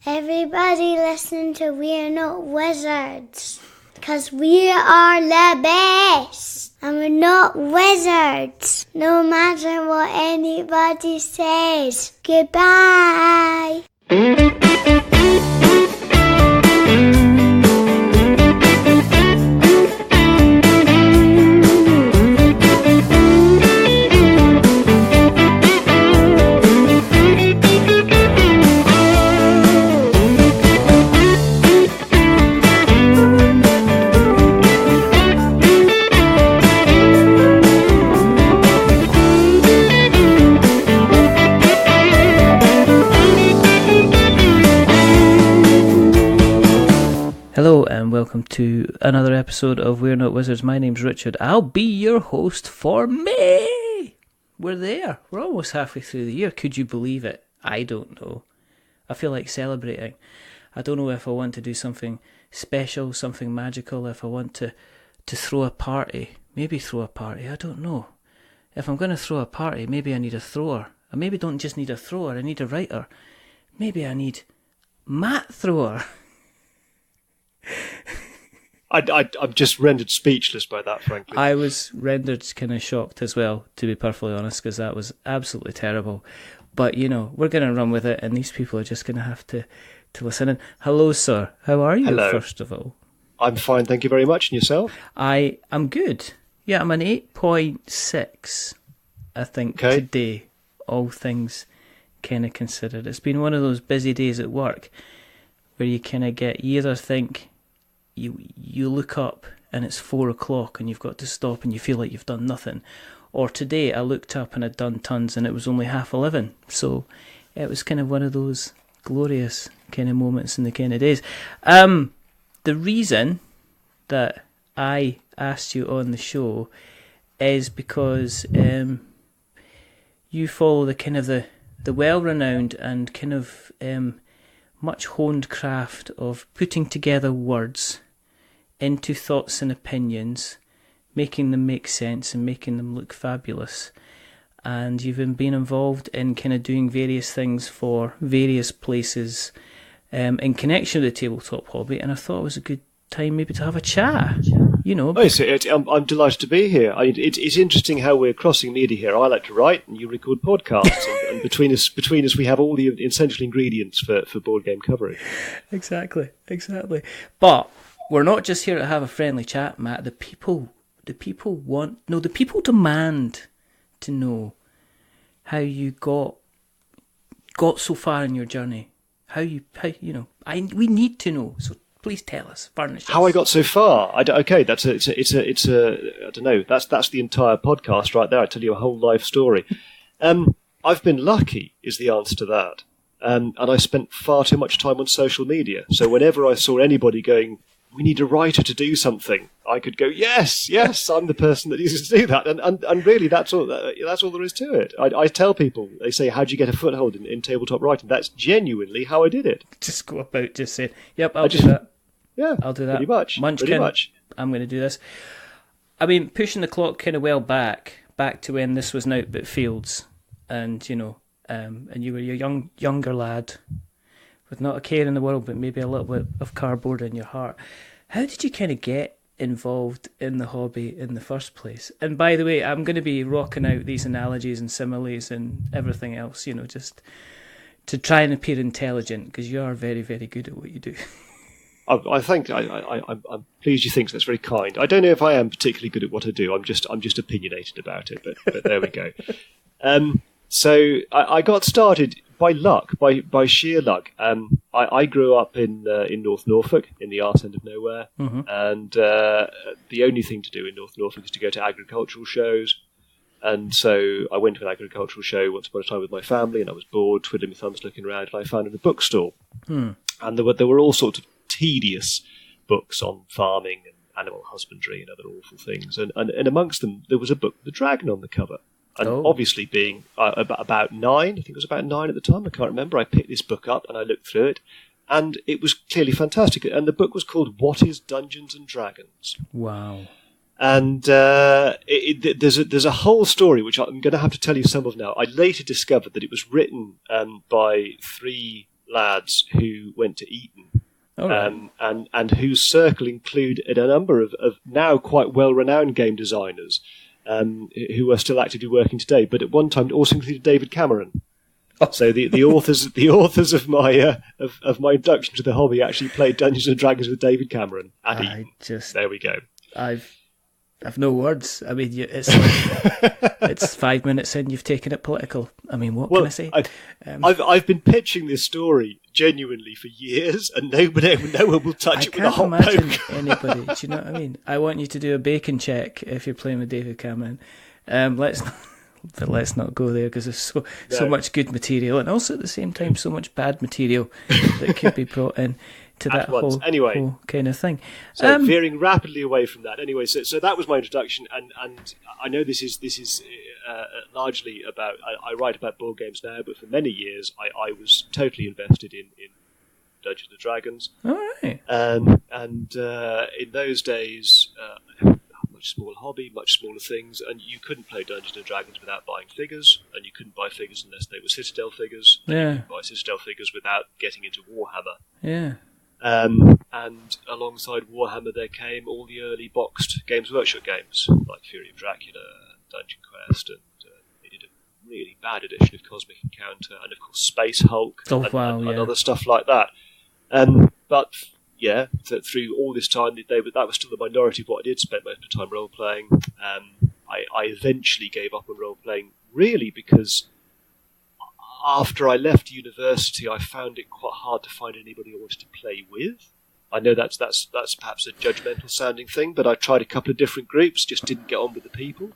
Everybody listen to We're Not Wizards, because we are the best, and we're not wizards, no matter what anybody says. Goodbye. Hello and welcome to another episode of We're Not Wizards. My name's Richard. I'll be your host for May. We're there. We're almost halfway through the year. Could you believe it? I don't know. I feel like celebrating. I don't know if I want to do something special, something magical, if I want to throw a party. Maybe throw a party. I don't know. If I'm going to throw a party, maybe I need a thrower. I maybe don't just need a thrower, I need a writer. Maybe I need Matt Thrower. I'm just rendered speechless by that, frankly. I was rendered kind of shocked as well, to be perfectly honest, because that was absolutely terrible. But, you know, we're going to run with it, and these people are just going to have to listen in. Hello, sir. How are you, Hello. First of all? I'm fine, thank you very much. And yourself? I'm good. Yeah, I'm an 8.6, I think, today, all things kind of considered. It's been one of those busy days at work where you kind of you either think you look up and it's 4 o'clock and you've got to stop and you feel like you've done nothing. Or today I looked up and I'd done tons and it was only 11:30. So it was kind of one of those glorious kind of moments in the kind of days. The reason that I asked you on the show is because you follow the kind of the well-renowned and kind of much honed craft of putting together words into thoughts and opinions, making them make sense and making them look fabulous. And you've been involved in kind of doing various things for various places in connection with the tabletop hobby, and I thought it was a good time maybe to have a chat. You know, I'm delighted to be here. It's interesting how we're crossing media here. I like to write, and you record podcasts, and between us, we have all the essential ingredients for board game coverage. Exactly. But we're not just here to have a friendly chat, Matt. The people demand to know how you got so far in your journey. We need to know. So please tell us, furnish us. How I got so far. I don't know. That's the entire podcast right there. I tell you a whole life story. I've been lucky, is the answer to that. And I spent far too much time on social media. So whenever I saw anybody going, we need a writer to do something, I could go, yes, I'm the person that needs to do that. And really, that's all there is to it. I tell people, they say, how do you get a foothold in tabletop writing? That's genuinely how I did it. Just go about just saying, yep, I'll do that. Yeah, I'll do that. Pretty much. Munchkin, I'm going to do this. I mean, pushing the clock kind of well back to when this was Out But Fields, and you know, and you were a younger lad with not a care in the world, but maybe a little bit of cardboard in your heart. How did you kind of get involved in the hobby in the first place? And by the way, I'm going to be rocking out these analogies and similes and everything else, you know, just to try and appear intelligent, because you are very, very good at what you do. I think I'm pleased you think so. That's very kind. I don't know if I am particularly good at what I do. I'm just opinionated about it. But there we go. So I got started by luck, by sheer luck. I grew up in North Norfolk, in the arse end of nowhere, and the only thing to do in North Norfolk is to go to agricultural shows. And so I went to an agricultural show once upon a time with my family, and I was bored, twiddling my thumbs, looking around, and I found in a bookstore, and there were all sorts of tedious books on farming and animal husbandry and other awful things, and amongst them there was a book with a dragon on the cover. And obviously being about 9, I think it was about 9 at the time, I can't remember, I picked this book up and I looked through it, and it was clearly fantastic. And the book was called What is Dungeons and Dragons? Wow. And there's a whole story which I'm going to have to tell you some of now. I later discovered that it was written by 3 lads who went to Eton, right. and whose circle included a number of now quite well-renowned game designers who are still actively working today. But at one time, it also included David Cameron. Oh. So the authors of my introduction to the hobby actually played Dungeons and Dragons with David Cameron at Eton. There we go. I've no words. I mean, it's 5 minutes in, you've taken it political. I mean, what can I say? I've been pitching this story genuinely for years, and no one will touch it with a hot poke. I can't imagine anybody. Do you know what I mean? I want you to do a bacon check if you're playing with David Cameron. Let's not go there, because there's so much good material, and also at the same time so much bad material that could be brought in to that whole kind of thing. So veering rapidly away from that. Anyway, so that was my introduction, and I know this is largely about. I write about board games now, but for many years I was totally invested in Dungeons and Dragons. All right. And in those days, much smaller hobby, much smaller things, and you couldn't play Dungeons and Dragons without buying figures, and you couldn't buy figures unless they were Citadel figures. Yeah. You couldn't buy Citadel figures without getting into Warhammer. Yeah. And alongside Warhammer, there came all the early boxed Games Workshop games, like Fury of Dracula, Dungeon Quest, and they did a really bad edition of Cosmic Encounter, and of course Space Hulk, and other stuff like that. But yeah, through all this time, that was still the minority of what I did spend most of the time role-playing. I eventually gave up on role-playing, really, because after I left university, I found it quite hard to find anybody I wanted to play with. I know that's perhaps a judgmental sounding thing, but I tried a couple of different groups, just didn't get on with the people.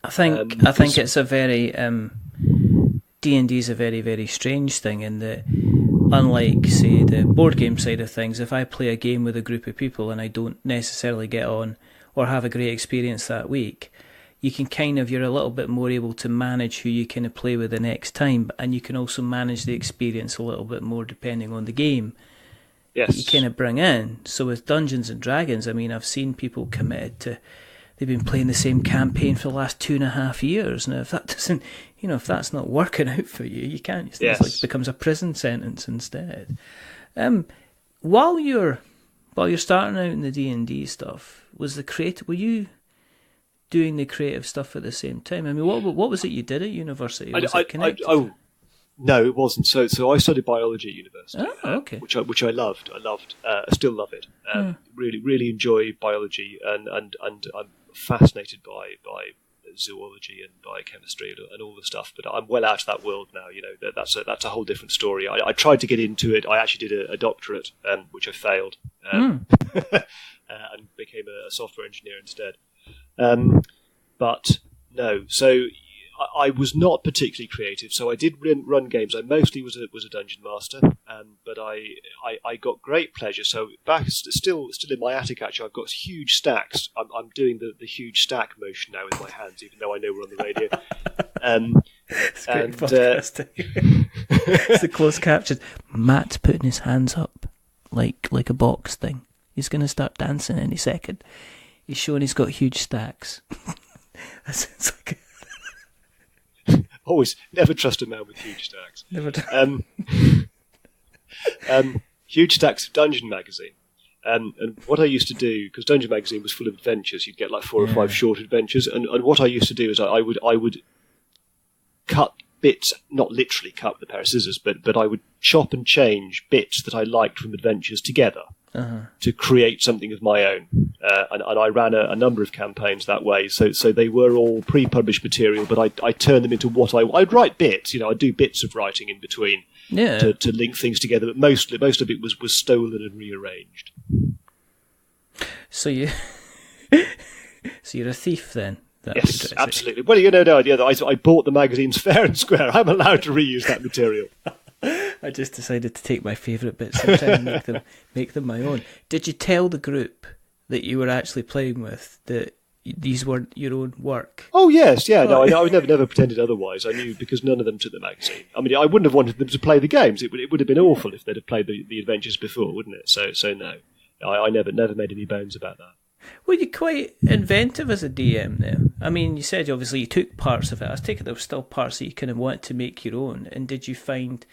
I think it's a very D&D is a very, very strange thing in that, unlike say the board game side of things, if I play a game with a group of people and I don't necessarily get on or have a great experience that week, you can you're a little bit more able to manage who you kind of play with the next time, and you can also manage the experience a little bit more depending on the game. Yes. You kind of bring in. So with Dungeons and Dragons, I mean, I've seen people committed to, they've been playing the same campaign for the last 2.5 years. Now, if that doesn't, if that's not working out for you, you can't. It's like it becomes a prison sentence instead. While you're starting out in the D&D stuff, were you doing the creative stuff at the same time? I mean, what was it you did at university? No, it wasn't. So I studied biology at university, okay. which I loved. I still love it. Really, really enjoy biology, and I'm fascinated by zoology and biochemistry and all the stuff. But I'm well out of that world now. That's a whole different story. I tried to get into it. I actually did a doctorate, which I failed, and became a software engineer instead. But no, so I was not particularly creative. So I did run games. I mostly was a dungeon master, but I got great pleasure. So back still in my attic, actually, I've got huge stacks. I'm doing the huge stack motion now with my hands, even though I know we're on the radio. It's great podcasting. It's the closed caption. Matt's putting his hands up like a box thing. He's going to start dancing any second. He's showing he's got huge stacks. That sounds like always never trust a man with huge stacks. Never. Huge stacks of Dungeon magazine. And what I used to do, because Dungeon magazine was full of adventures, you'd get like 4 or 5 short adventures. And what I used to do is I would cut bits, not literally cut with a pair of scissors, but I would chop and change bits that I liked from adventures together. To create something of my own, and I ran a number of campaigns that way. So they were all pre-published material, but I turned them into what I'd write bits. I'd do bits of writing in between to link things together. But most of it was stolen and rearranged. So you're a thief then? Yes, absolutely. Well, no idea that I bought the magazines fair and square. I'm allowed to reuse that material. I just decided to take my favourite bits and try and make them my own. Did you tell the group that you were actually playing with that these weren't your own work? Oh yes, yeah. No, I never pretended otherwise. I knew, because none of them took the magazine. I mean, I wouldn't have wanted them to play the games. It would have been awful if they'd have played the adventures before, wouldn't it? So no, I never made any bones about that. Well, you're quite inventive as a DM now. I mean, you said obviously you took parts of it. I take it there were still parts that you kind of wanted to make your own. And did you find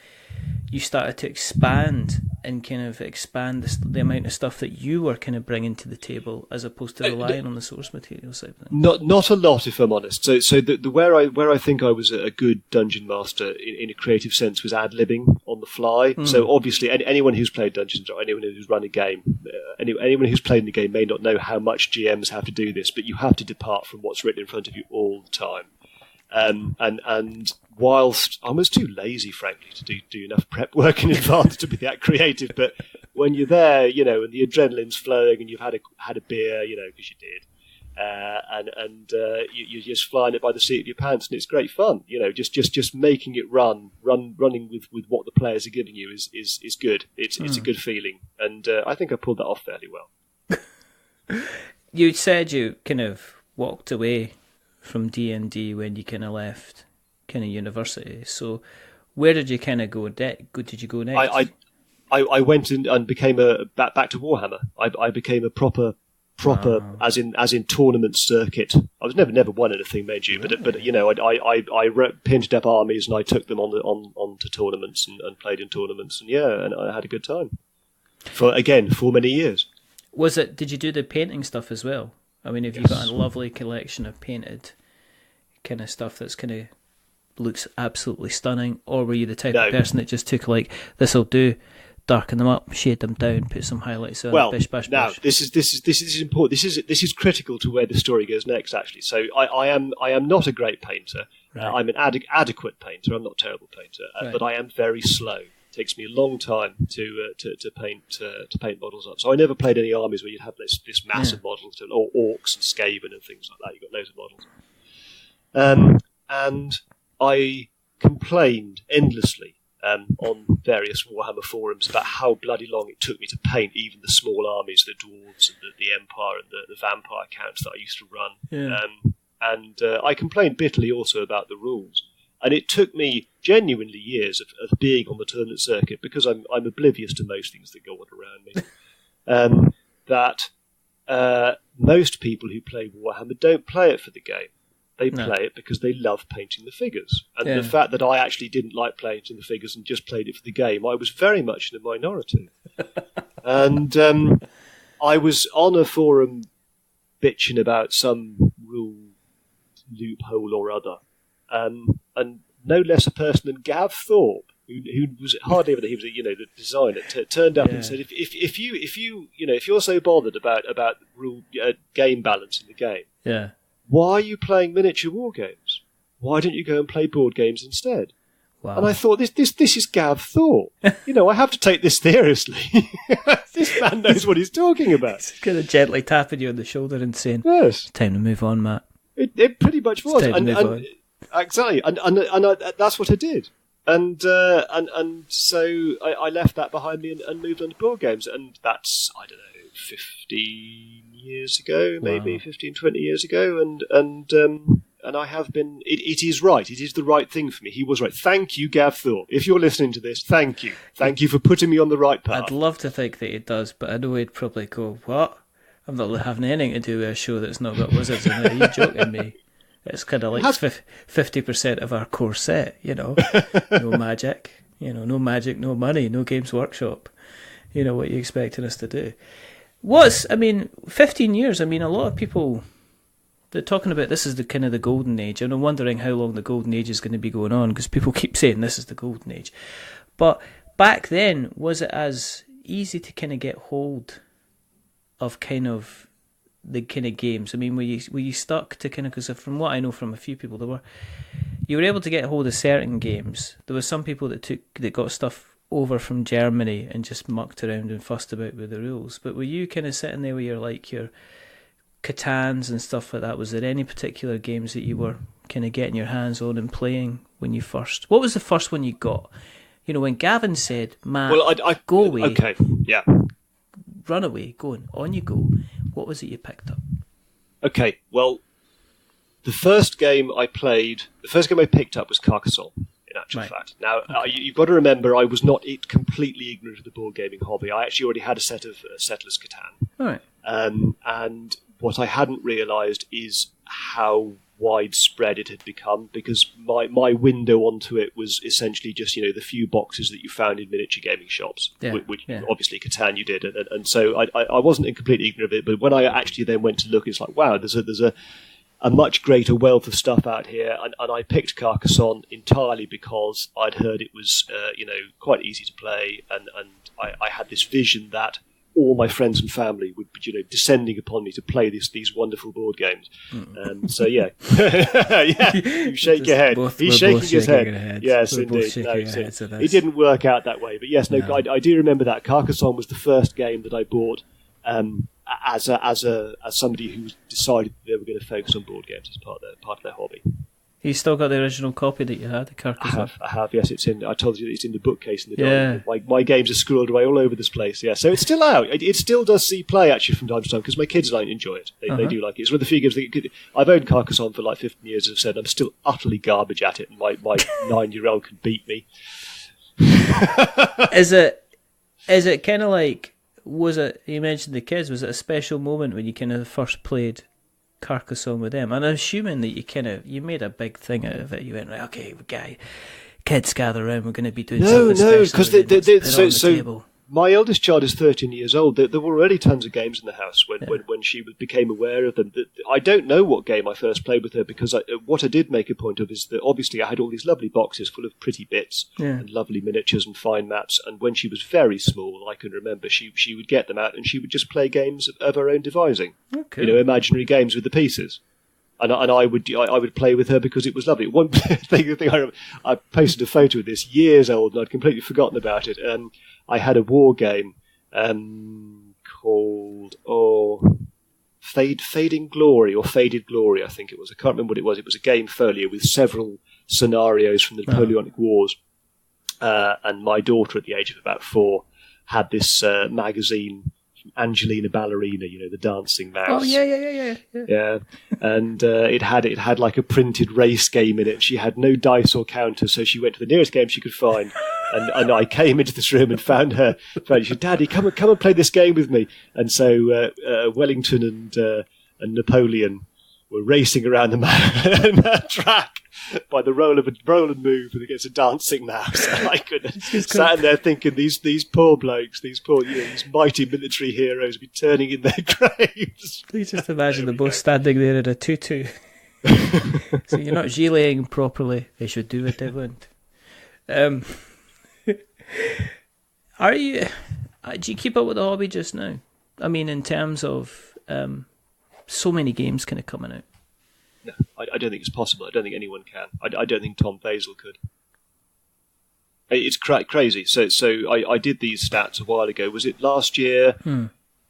you started to expand the amount of stuff that you were kind of bringing to the table, as opposed to relying on the source material side of things? Not a lot, if I'm honest. So the where I think I was a good dungeon master in a creative sense was ad-libbing on the fly. So obviously, anyone who's played Dungeons or anyone who's run a game, anyone who's played in the game may not know how much GMs have to do this, but you have to depart from what's written in front of you all the time. And whilst I was too lazy, frankly, to do enough prep work in advance to be that creative, but when you're there, and the adrenaline's flowing and you've had a beer, because you did, and you're just flying it by the seat of your pants, and it's great fun. Just making it running with what the players are giving you is good. It's a good feeling, and I think I pulled that off fairly well. You said you kind of walked away from D&D when you kind of left kind of university. So where did you kind of go? Did you go next? I went and became back to Warhammer. I became a proper as in tournament circuit. I was never won anything, mind you, but I pinned up armies and I took them on to tournaments and played in tournaments, and I had a good time for many years. Did you do the painting stuff as well? I mean, have you got a lovely collection of painted kind of stuff that's kind of looks absolutely stunning, or were you the type of person that just took this'll do, darken them up, shade them down, put some highlights on, bish bash bash? This is important. This is critical to where the story goes next. Actually, so I am not a great painter. Right. I'm an adequate painter. I'm not a terrible painter, but I am very slow. It takes me a long time to paint models up. So I never played any armies where you'd have this massive models, or orcs and Skaven and things like that. You've got loads of models. And I complained endlessly on various Warhammer forums about how bloody long it took me to paint even the small armies, the dwarves and the Empire and the vampire counts that I used to run. Yeah. I complained bitterly also about the rules. And it took me genuinely years of being on the tournament circuit, because I'm oblivious to most things that go on around me, that most people who play Warhammer don't play it for the game. They play it because they love painting the figures. And the fact that I actually didn't like painting the figures and just played it for the game, I was very much in a minority. And I was on a forum bitching about some rule loophole or other. And no less a person than Gav Thorpe, who was hardly ever he was the designer, turned up and said, if you're so bothered about rule game balance in the game, why are you playing miniature war games? Why don't you go and play board games instead? Wow. And I thought, this is Gav Thorpe. I have to take this seriously. This man knows what he's talking about. He's kind of gently tapping you on the shoulder and saying, "Yes, time to move on, Matt." It pretty much was. It's time to move on. Exactly, and that's what I did, and so I left that behind me and moved on to board games, and that's 15 years ago, maybe 15, 20 years ago, and I have been. It is right. It is the right thing for me. He was right. Thank you, Gav Thorpe. If you're listening to this, thank you for putting me on the right path. I'd love to think that he does, but I know he'd probably go, "What? I'm not having anything to do with a show that's not got wizards in it. Are you joking me?" It's kind of like 50% of our core set, No magic, no magic, no money, no Games Workshop. What are you expecting us to do? 15 years, a lot of people, they're talking about this is the kind of the golden age, and I'm wondering how long the golden age is going to be going on, because people keep saying this is the golden age. But back then, was it as easy to kind of get hold of kind of the kind of games? Were you stuck to kind of, because from what I know from a few people, you were able to get hold of certain games. There were some people that got stuff over from Germany and just mucked around and fussed about with the rules. But were you kind of sitting there with your Catans and stuff like that? Was there any particular games that you were kind of getting your hands on and playing when you first? What was the first one you got? When Gavin said, "Matt, go away." Okay, yeah. Run away, on you go. What was it you picked up? Okay, well, the first game I picked up was Carcassonne, in actual fact. Now, you've got to remember, I was not completely ignorant of the board gaming hobby. I actually already had a set of Settlers Catan. All right. And what I hadn't realised is how widespread it had become, because my window onto it was essentially just, the few boxes that you found in miniature gaming shops, which obviously Catan you did, and so I wasn't completely ignorant of it, but when I actually then went to look, it's like, wow, there's a much greater wealth of stuff out here, and I picked Carcassonne entirely because I'd heard it was quite easy to play, and I had this vision that all my friends and family would be, descending upon me to play these wonderful board games. So yeah, yeah, you shake your head. He's shaking his head. Yes, indeed. No, it didn't work out that way, but yes, no. I do remember that Carcassonne was the first game that I bought as somebody who decided they were going to focus on board games as part of their hobby. You still got the original copy that you had, the Carcassonne? I have. Yes, it's in. I told you it's in the bookcase in the dining room. My games are squirreled away all over this place. Yeah, so it's still out. It still does see play actually from time to time, because my kids don't enjoy it. They do like it. It's one of the few games. I've owned Carcassonne for like 15 years. As I've said, I'm still utterly garbage at it, and my 9-year-old can beat me. Is it kind of like? Was it? You mentioned the kids. Was it a special moment when you kind of first played Carcassonne with them? And I'm assuming that you made a big thing out of it. You went, right, okay, kids gather around, we're going to be doing something special. Because so my eldest child is 13 years old. There were already tons of games in the house when she became aware of them. I don't know what game I first played with her, because what I did make a point of is that obviously I had all these lovely boxes full of pretty bits and lovely miniatures and fine maps, and when she was very small, I can remember she would get them out and she would just play games of her own devising, imaginary games with the pieces. And I would play with her because it was lovely. One thing I remember, I posted a photo of this years old, and I'd completely forgotten about it. I had a war game called Fading Glory or Faded Glory, I think it was. I can't remember what it was. It was a game folio with several scenarios from the Napoleonic Wars. And my daughter, at the age of about 4, had this magazine, Angelina Ballerina, the dancing mouse. Oh yeah. And it had like a printed race game in it. She had no dice or counter, so she went to the nearest game she could find. And I came into this room and found her. She said, "Daddy, come and play this game with me." And so Wellington and Napoleon were racing around the track by the roll and move against a dancing mouse. And I sat there thinking, these poor blokes, these mighty military heroes be turning in their graves. Please just imagine them both standing there in a tutu. So you're not gileting properly. They should do what they want. Do you keep up with the hobby just now? I mean, in terms of so many games kind of coming out. No, I don't think it's possible. I don't think anyone can. I don't think Tom Basil could. It's crazy. So I did these stats a while ago. Was it last year?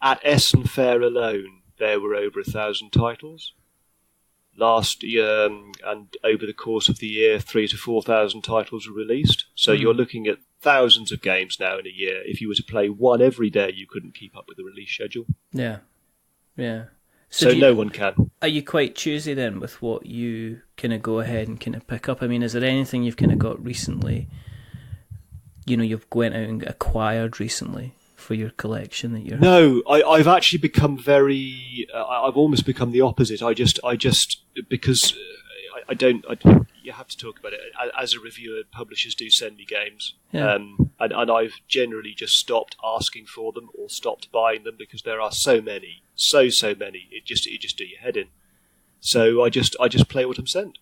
At Essen Fair alone, there were over 1,000 titles. Last year, and over the course of the year, 3,000 to 4,000 titles were released. So you're looking at thousands of games now in a year. If you were to play one every day, you couldn't keep up with the release schedule. Yeah. So no one can. Are you quite choosy then with what you kind of go ahead and kind of pick up? I mean, is there anything you've kind of got recently, you've went out and acquired recently for your collection that you're... No, I've actually become I've almost become the opposite. I just because I don't... you have to talk about it. As a reviewer, publishers do send me games. Yeah. And I've generally just stopped asking for them or stopped buying them because there are so many. So many. It just do your head in. So I just play what I'm sent.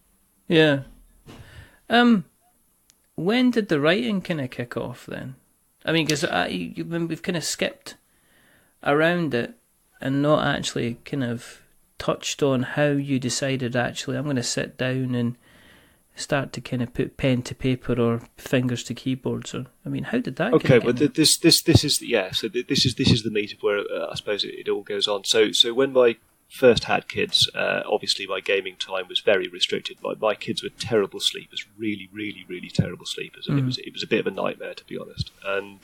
Yeah. When did the writing kind of kick off then? I mean, because we've kind of skipped around it and not actually kind of touched on how you decided, actually, I'm going to sit down and start to kind of put pen to paper or fingers to keyboards. Or, I mean, how did that? Okay, but this is So this is the meat of where I suppose it all goes on. So when my first had kids, obviously my gaming time was very restricted. My kids were terrible sleepers, really, really, really terrible sleepers, and it was a bit of a nightmare, to be honest. And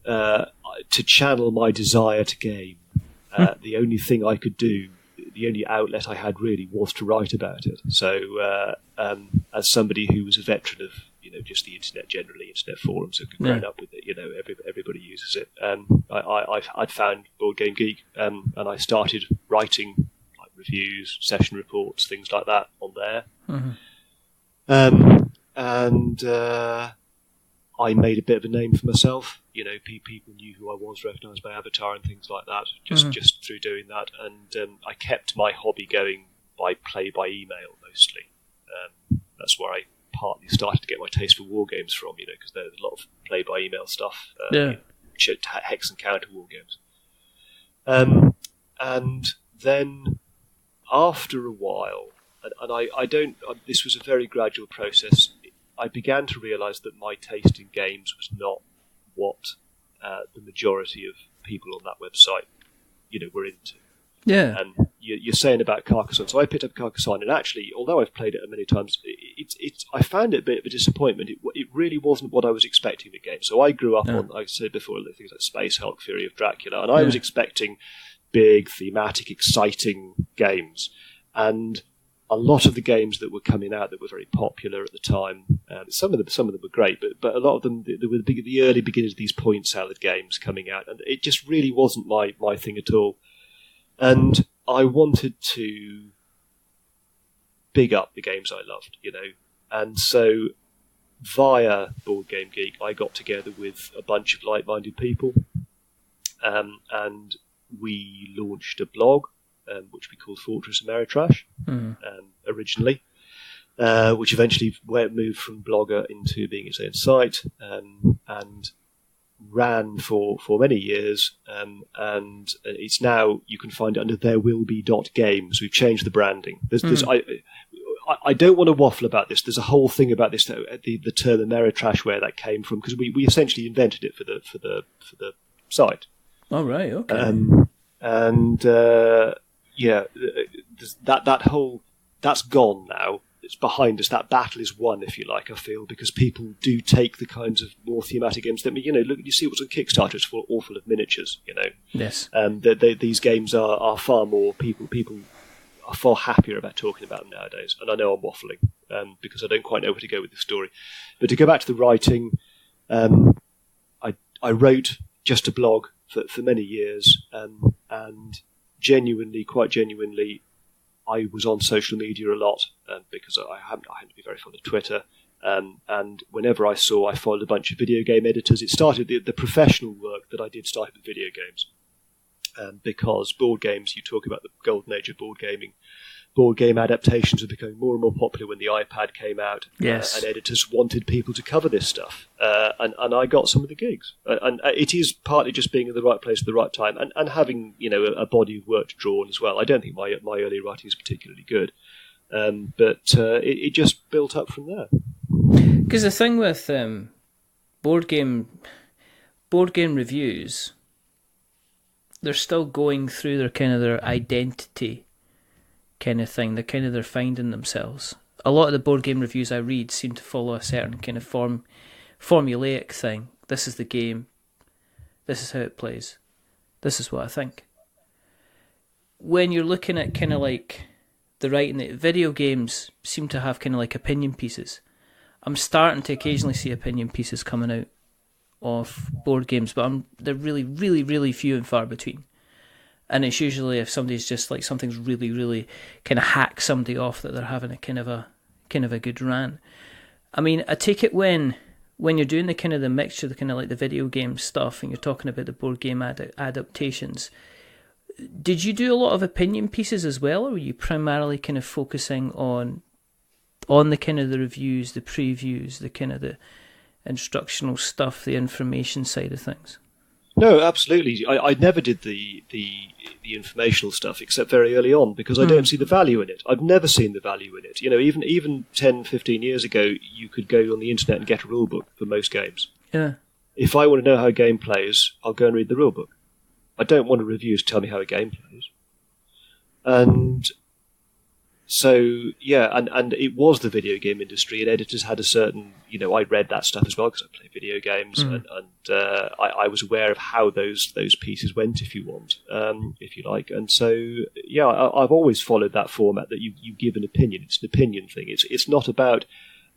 to channel my desire to game, the only thing I could do, the only outlet I had really, was to write about it. So as somebody who was a veteran of just the internet generally, internet forums, and grown up with it, everybody uses it. I'd found Board Game Geek, and I started writing reviews, session reports, things like that on there. Mm-hmm. And I made a bit of a name for myself. People knew who I was, recognised my avatar and things like that, just through doing that. And I kept my hobby going by email mostly. That's where I partly started to get my taste for war games from, because there's a lot of play-by-email stuff. Hex and counter war games. And then after a while, and I don't, this was a very gradual process, I began to realise that my taste in games was not what the majority of people on that website, were into. Yeah. And you're saying about Carcassonne. So I picked up Carcassonne, and actually, although I've played it many times, I found it a bit of a disappointment. It really wasn't what I was expecting the game. So I grew up on, like I said before, things like Space Hulk, Fury of Dracula, and I was expecting big, thematic, exciting games. And a lot of the games that were coming out that were very popular at the time, some of them were great, but a lot of them, there were the early beginnings of these point salad games coming out, and it just really wasn't my thing at all. And I wanted to big up the games I loved, and so via Board Game Geek, I got together with a bunch of like-minded people, and we launched a blog, which we called Fortress Ameritrash, originally, which eventually moved from Blogger into being its own site, and ran for many years, and it's now, you can find it under therewillbe.games. We've changed the branding. I don't want to waffle about this. There's a whole thing about this, the term Ameritrash, where that came from, because we essentially invented it for the site. Oh, right, okay. That's gone now. It's behind us. That battle is won, if you like, I feel, because people do take the kinds of more thematic games that, look, you see what's on Kickstarter, it's all full of miniatures, Yes. These games are far more, people are far happier about talking about them nowadays. And I know I'm waffling, because I don't quite know where to go with the story. But to go back to the writing, I wrote just a blog for many years, and quite genuinely, I was on social media a lot, because I happen to be very fond of Twitter, and whenever I followed a bunch of video game editors. It started, the professional work that I did started with video games, because board games, you talk about the golden age of board gaming, board game adaptations are becoming more and more popular when the iPad came out. Yes. And editors wanted people to cover this stuff. And I got some of the gigs. And it is partly just being in the right place at the right time, and having, a body of work to draw on as well. I don't think my early writing is particularly good. But it just built up from there. Because the thing with board game reviews, they're still going through their identity kind of thing. They're finding themselves. A lot of the board game reviews I read seem to follow a certain kind of formulaic thing. This is the game. This is how it plays. This is what I think. When you're looking at kind of like the writing, the video games seem to have kind of like opinion pieces. I'm starting to occasionally see opinion pieces coming out of board games, but they're really, really, really few and far between. And it's usually if somebody's just like, something's really, really kind of hack somebody off, that they're having a kind of a good rant. I mean, I take it when you're doing the kind of the mixture, the kind of like the video game stuff, and you're talking about the board game adaptations, did you do a lot of opinion pieces as well, or were you primarily kind of focusing on the kind of the reviews, the previews, the kind of the instructional stuff, the information side of things? No, absolutely. I never did the informational stuff except very early on, because I don't see the value in it. I've never seen the value in it. Even 10, 15 years ago, you could go on the internet and get a rule book for most games. Yeah. If I want to know how a game plays, I'll go and read the rule book. I don't want a review to tell me how a game plays. And so, yeah, and it was the video game industry, and editors had a certain, I read that stuff as well because I play video games, and I was aware of how those pieces went, if you want, if you like. And so, yeah, I've always followed that format, that you give an opinion. It's an opinion thing. It's not about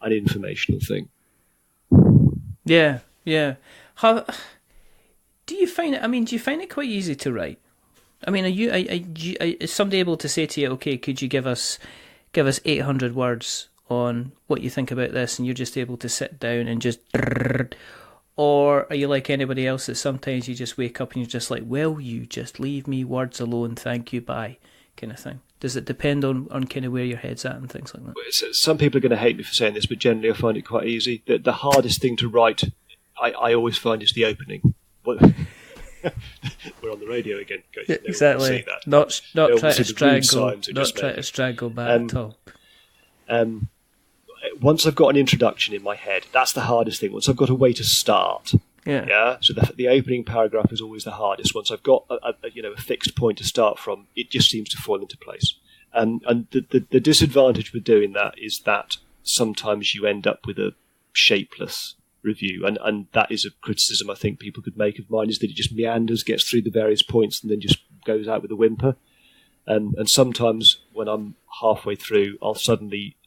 an informational thing. Yeah. How do you find it? I mean, do you find it quite easy to write? I mean, is somebody able to say to you, okay, could you give us 800 words on what you think about this, and you're just able to sit down and just... Or are you like anybody else that sometimes you just wake up and you're just like, well, you just leave me words alone, thank you, bye, kind of thing? Does it depend on kind of where your head's at and things like that? Some people are going to hate me for saying this, but generally I find it quite easy. The hardest thing to write, I always find, is the opening. We're on the radio again. Yeah, exactly. Not try to strangle back at all. Once I've got an introduction in my head, that's the hardest thing. Once I've got a way to start, so the opening paragraph is always the hardest. Once I've got a fixed point to start from, it just seems to fall into place. And the disadvantage with doing that is that sometimes you end up with a shapeless review, and that is a criticism I think people could make of mine, is that it just meanders, gets through the various points, and then just goes out with a whimper. And sometimes when I'm halfway through,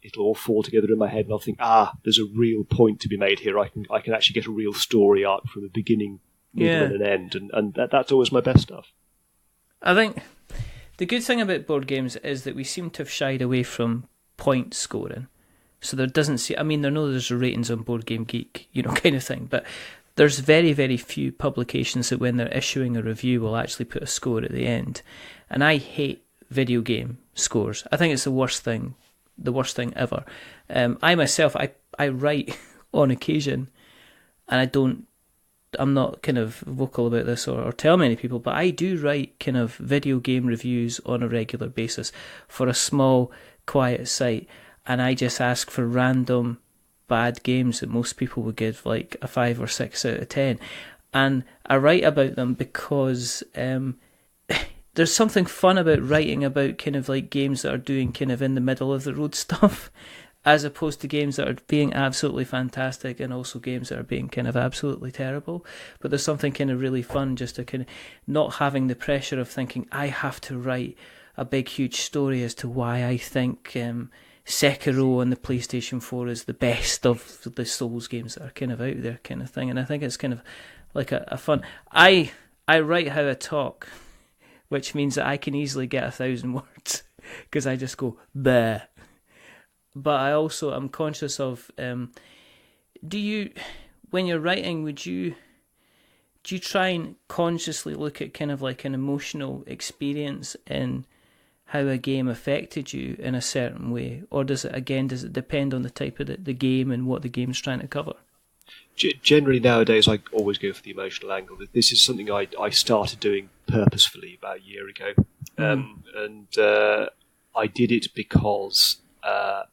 it'll all fall together in my head, and I'll think, there's a real point to be made here. I can actually get a real story arc from a beginning, middle, and an end, and that's always my best stuff. I think the good thing about board games is that we seem to have shied away from point scoring. So there doesn't seem... I mean, there's ratings on Board Game Geek, kind of thing, but there's very, very few publications that when they're issuing a review will actually put a score at the end. And I hate video game scores. I think it's the worst thing ever. I myself, I write on occasion, and I'm not kind of vocal about this or tell many people, but I do write kind of video game reviews on a regular basis for a small, quiet site, and I just ask for random bad games that most people would give like a 5 or 6 out of 10. And I write about them because there's something fun about writing about kind of like games that are doing kind of in the middle of the road stuff, as opposed to games that are being absolutely fantastic and also games that are being kind of absolutely terrible. But there's something kind of really fun just to kind of not having the pressure of thinking I have to write a big huge story as to why I think Sekiro on the PlayStation 4 is the best of the Souls games that are kind of out there, kind of thing. And I think it's kind of like a fun... I write how I talk, which means that I can easily get 1,000 words because I just go bleh. But I also am conscious of, when you're writing, do you try and consciously look at kind of like an emotional experience in how a game affected you in a certain way? Or does it depend on the type of the game and what the game's trying to cover? Generally nowadays I always go for the emotional angle. This is something I started doing purposefully about a year ago. And I did it because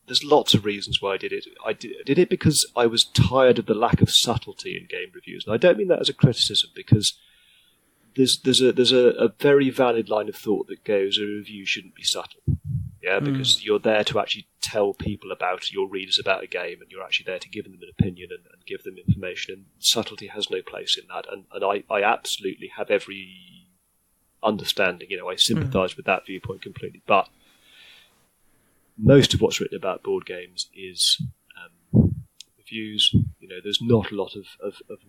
there's lots of reasons why I did it. I did it because I was tired of the lack of subtlety in game reviews. And I don't mean that as a criticism, because there's a very valid line of thought that goes, a review shouldn't be subtle. Yeah, because you're there to actually tell people about your readers about a game, and you're actually there to give them an opinion and give them information, and subtlety has no place in that. And I absolutely have every understanding. I sympathise with that viewpoint completely. But most of what's written about board games is reviews. There's not a lot of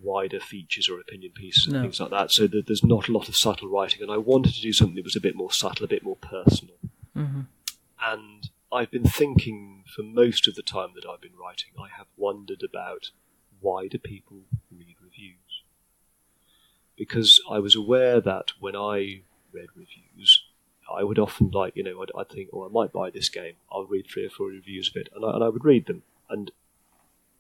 wider features or opinion pieces and things like that. So there's not a lot of subtle writing, and I wanted to do something that was a bit more subtle, a bit more personal. Mm-hmm. And I've been thinking for most of the time that I've been writing, I have wondered about why do people read reviews? Because I was aware that when I read reviews, I would often I'd think, I might buy this game, I'll read 3 or 4 reviews of it, and I would read them. And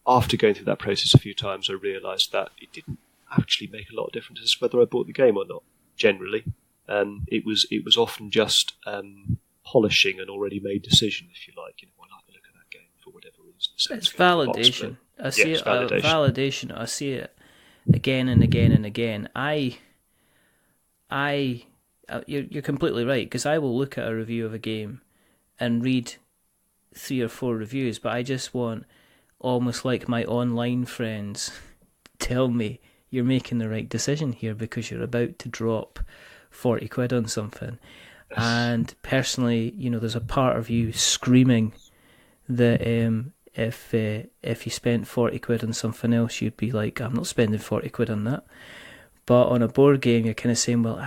after going through that process a few times, I realised that it didn't actually make a lot of difference as to whether I bought the game or not, generally. It was often just polishing an already made decision, if you like. I like the look of that game for whatever reason. It's validation. I see it. Validation. I see it again and again and again. You're completely right, because I will look at a review of a game and read 3 or 4 reviews, but I just want almost like my online friends tell me you're making the right decision here because you're about to drop 40 quid on something. And personally, there's a part of you screaming that if you spent 40 quid on something else, you'd be like, I'm not spending 40 quid on that. But on a board game, you're kind of saying, well,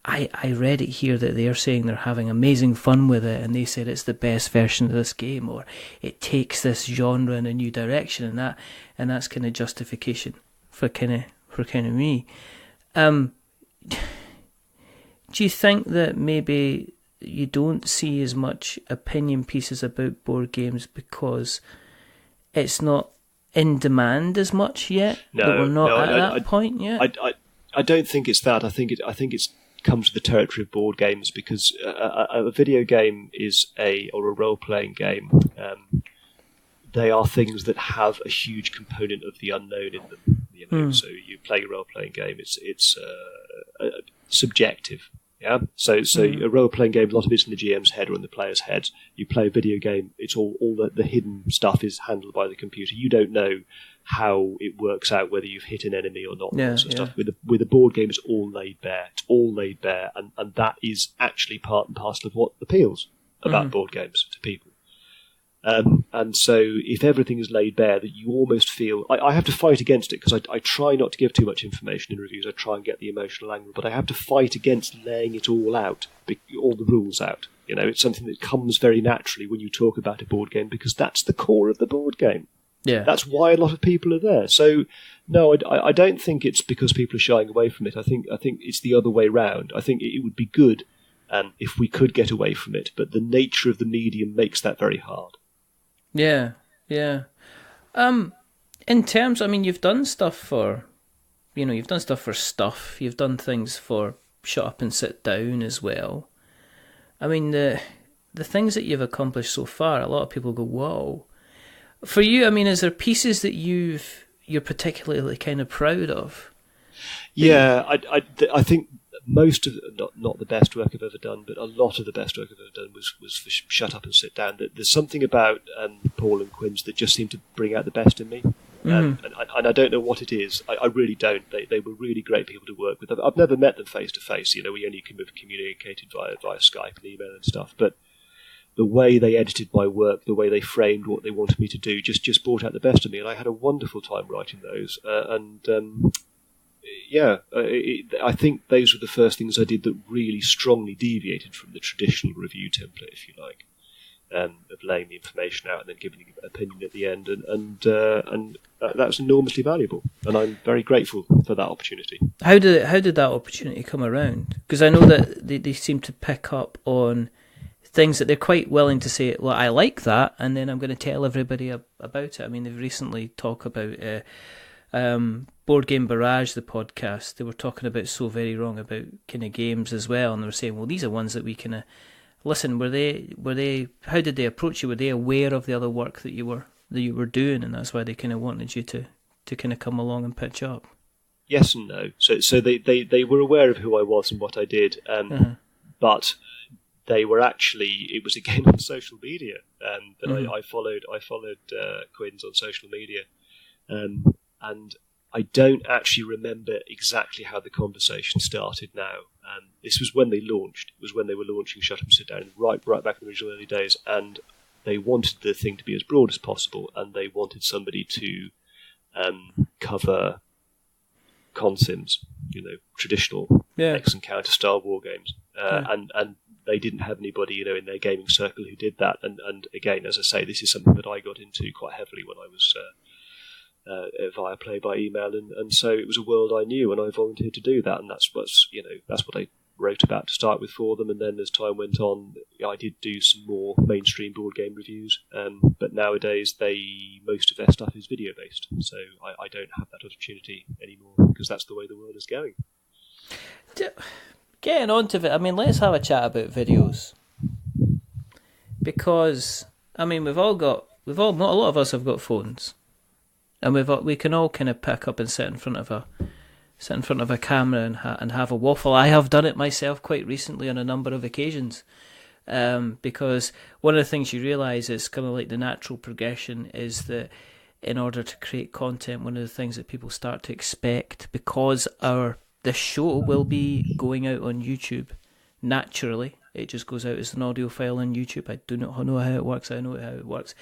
I read it here that they're saying they're having amazing fun with it, and they said it's the best version of this game, or it takes this genre in a new direction, and that's kind of justification for kind of me. Do you think that maybe you don't see as much opinion pieces about board games because it's not in demand as much yet? No, that we're not at that point yet. I don't think it's that. I think it's comes to the territory of board games, because a video game or a role-playing game. They are things that have a huge component of the unknown in them. So you play a role-playing game; it's subjective. Yeah. So a role-playing game, a lot of it's in the GM's head or in the player's head. You play a video game; it's all the hidden stuff is handled by the computer. You don't know how it works out, whether you've hit an enemy or not. Stuff. With a board game, it's all laid bare. It's all laid bare, and that is actually part and parcel of what appeals about board games to people. And so if everything is laid bare, that you almost feel... I have to fight against it, because I try not to give too much information in reviews. I try and get the emotional angle, but I have to fight against laying it all out, all the rules out. It's something that comes very naturally when you talk about a board game, because that's the core of the board game. Yeah. That's why a lot of people are there. So, no, I don't think it's because people are shying away from it. I think it's the other way round. I think it would be good if we could get away from it, but the nature of the medium makes that very hard. Yeah. In terms, you've done stuff for, stuff. You've done things for Shut Up and Sit Down as well. The things that you've accomplished so far, a lot of people go, whoa. For you, is there pieces that you're particularly kind of proud of? Yeah, I think most of not the best work I've ever done, but a lot of the best work I've ever done was for Shut Up and Sit Down. There's something about Paul and Quinn's that just seemed to bring out the best in me, and I don't know what it is. I really don't. They were really great people to work with. I've never met them face to face. We only communicated via Skype and email and stuff, but the way they edited my work, the way they framed what they wanted me to do, just brought out the best of me, and I had a wonderful time writing those. I think those were the first things I did that really strongly deviated from the traditional review template, if you like, of laying the information out and then giving an opinion at the end, and that's enormously valuable, and I'm very grateful for that opportunity. How did that opportunity come around? Because I know that they seem to pick up on things that they're quite willing to say, well, I like that, and then I'm going to tell everybody about it. They've recently talked about Board Game Barrage, the podcast. They were talking about So Very Wrong about kind of games as well, and they were saying, well, these are ones that we kind of listen. Were they? How did they approach you? Were they aware of the other work that you were doing, and that's why they kind of wanted you to kind of come along and pitch up? Yes and no. So they were aware of who I was and what I did, but they were actually, it was again on social media, that I followed Quinn's on social media, and I don't actually remember exactly how the conversation started now. This was when they launched. It was when they were launching Shut Up and Sit Down, right back in the original early days, and they wanted the thing to be as broad as possible, and they wanted somebody to cover consims, traditional X and Counter style war games, and they didn't have anybody, in their gaming circle who did that. And again, as I say, this is something that I got into quite heavily when I was via play by email, and so it was a world I knew, and I volunteered to do that, and that's what I wrote about to start with for them. And then as time went on, I did do some more mainstream board game reviews, but nowadays most of their stuff is video based, so I don't have that opportunity anymore, because that's the way the world is going. Getting on to it, let's have a chat about videos, because not a lot of us have got phones, and we can all kind of pick up and sit in front of a camera and have a waffle. I have done it myself quite recently on a number of occasions, because one of the things you realise is kind of like the natural progression is that in order to create content, one of the things that people start to expect, because the show will be going out on YouTube naturally. It just goes out as an audio file on YouTube. I do not know how it works. I know how it works.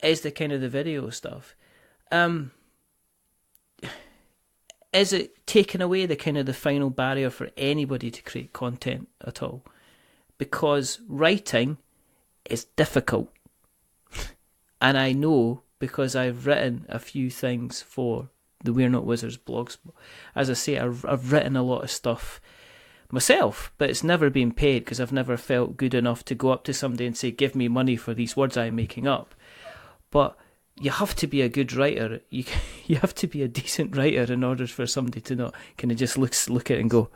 Is the kind of the video stuff. is it taking away the kind of the final barrier for anybody to create content at all? Because writing is difficult. And I know because I've written a few things for the We're Not Wizards blogs. As I say, I've written a lot of stuff myself, but it's never been paid because I've never felt good enough to go up to somebody and say, give me money for these words I'm making up. But you have to be a good writer. You have to be a decent writer in order for somebody to not kind of just look at it and go,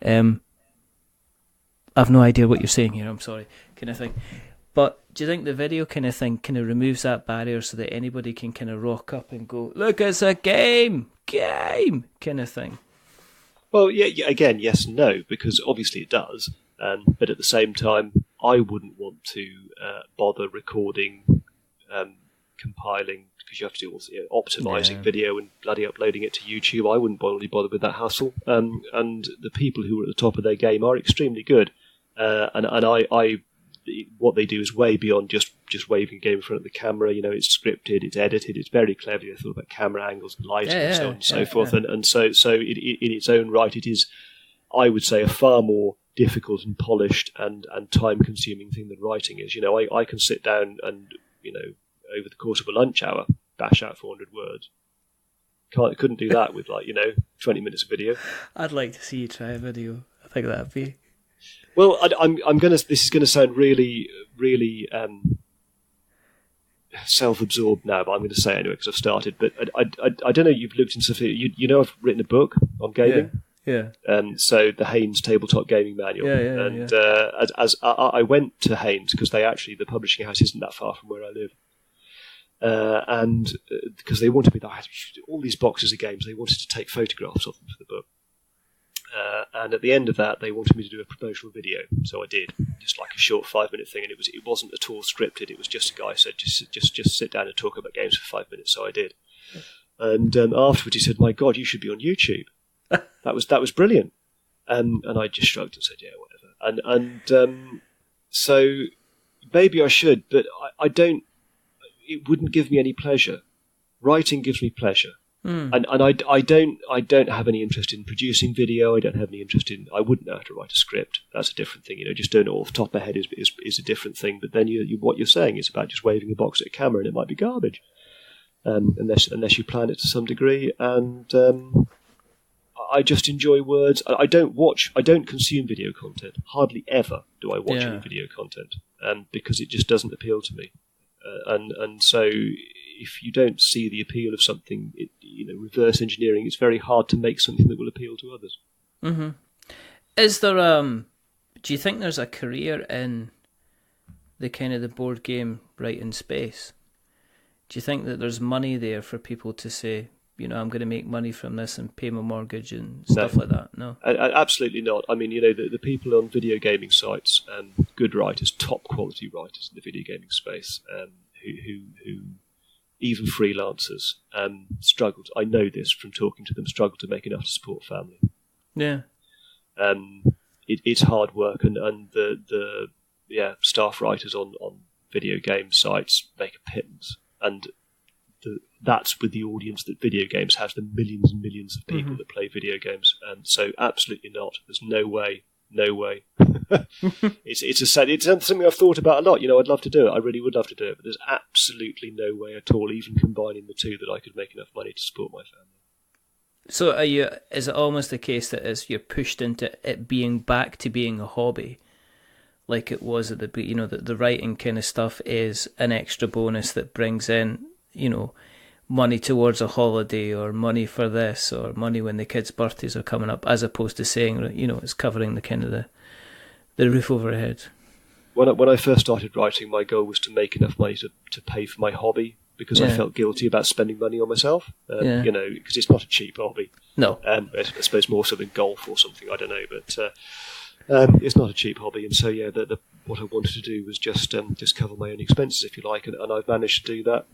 I've no idea what you're saying here, I'm sorry, kind of thing. But do you think the video kind of thing kind of removes that barrier so that anybody can kind of rock up and go, look, it's a game kind of thing? Well, yeah, again, yes and no, because obviously it does. But at the same time, I wouldn't want to bother recording, compiling, because you have to do optimizing video and bloody uploading it to YouTube. I wouldn't bother with that hassle. And the people who are at the top of their game are extremely good. And I what they do is way beyond just waving a game in front of the camera. You know, it's scripted, it's edited, it's very clever. They thought about camera angles and lighting and so on and so forth. And so in its own right, it is, I would say, a far more difficult and polished and time-consuming thing than writing is. You know, I can sit down and, you know, over the course of a lunch hour, bash out 400 words. Couldn't do that with 20 minutes of video. I'd like to see you try a video. I think that'd be... Well, I'm gonna. This is gonna sound really, really self-absorbed now, but I'm going to say it anyway because I've started. But I don't know. You've looked into stuff. You know, I've written a book on gaming. Yeah. So the Haynes Tabletop Gaming Manual. And as I went to Haynes because the publishing house isn't that far from where I live. And because they wanted me to have all these boxes of games, they wanted to take photographs of them for the book. And at the end of that, they wanted me to do a promotional video, so I did, just like a short 5-minute thing. And it wasn't at all scripted. It was just a guy said just sit down and talk about games for 5 minutes. So I did. And afterwards, he said, "My God, you should be on YouTube." That was brilliant. And I just shrugged and said, "Yeah, whatever." And so maybe I should, but I don't. It wouldn't give me any pleasure. Writing gives me pleasure. And I don't have any interest in producing video. I don't have any interest in. I wouldn't know how to write a script. That's a different thing. You know, just doing it off the top of my head is a different thing. But then what you're saying is about just waving a box at a camera, and it might be garbage, unless you plan it to some degree. And I just enjoy words. I don't consume video content. Hardly ever do I watch any video content, because it just doesn't appeal to me. And so if you don't see the appeal of something, reverse engineering, it's very hard to make something that will appeal to others. Mm-hmm. Is there do you think there's a career in the kind of the board game writing space? Do you think that there's money there for people to say, I'm going to make money from this and pay my mortgage and stuff like that? No, absolutely not. I mean, the people on video gaming sites, good writers, top quality writers in the video gaming space, who even freelancers struggled. I know this from talking to them. Struggle to make enough to support family. Yeah, it's hard work, and the staff writers on video game sites make a pittance, and that's with the audience that video games have, the millions and millions of people that play video games. And so absolutely not. There's no way. It's something I've thought about a lot. I'd love to do it. I really would love to do it, but there's absolutely no way at all, even combining the two, that I could make enough money to support my family. So is it almost the case that as you're pushed into it being back to being a hobby, like it was at the the writing kind of stuff is an extra bonus that brings in, money towards a holiday, or money for this, or money when the kids' birthdays are coming up, as opposed to saying, it's covering the kind of the roof overhead. When I first started writing, my goal was to make enough money to pay for my hobby, because I felt guilty about spending money on myself. Because it's not a cheap hobby. No. I suppose more so than golf or something. I don't know, but it's not a cheap hobby. And so what I wanted to do was just cover my own expenses, if you like, and I've managed to do that.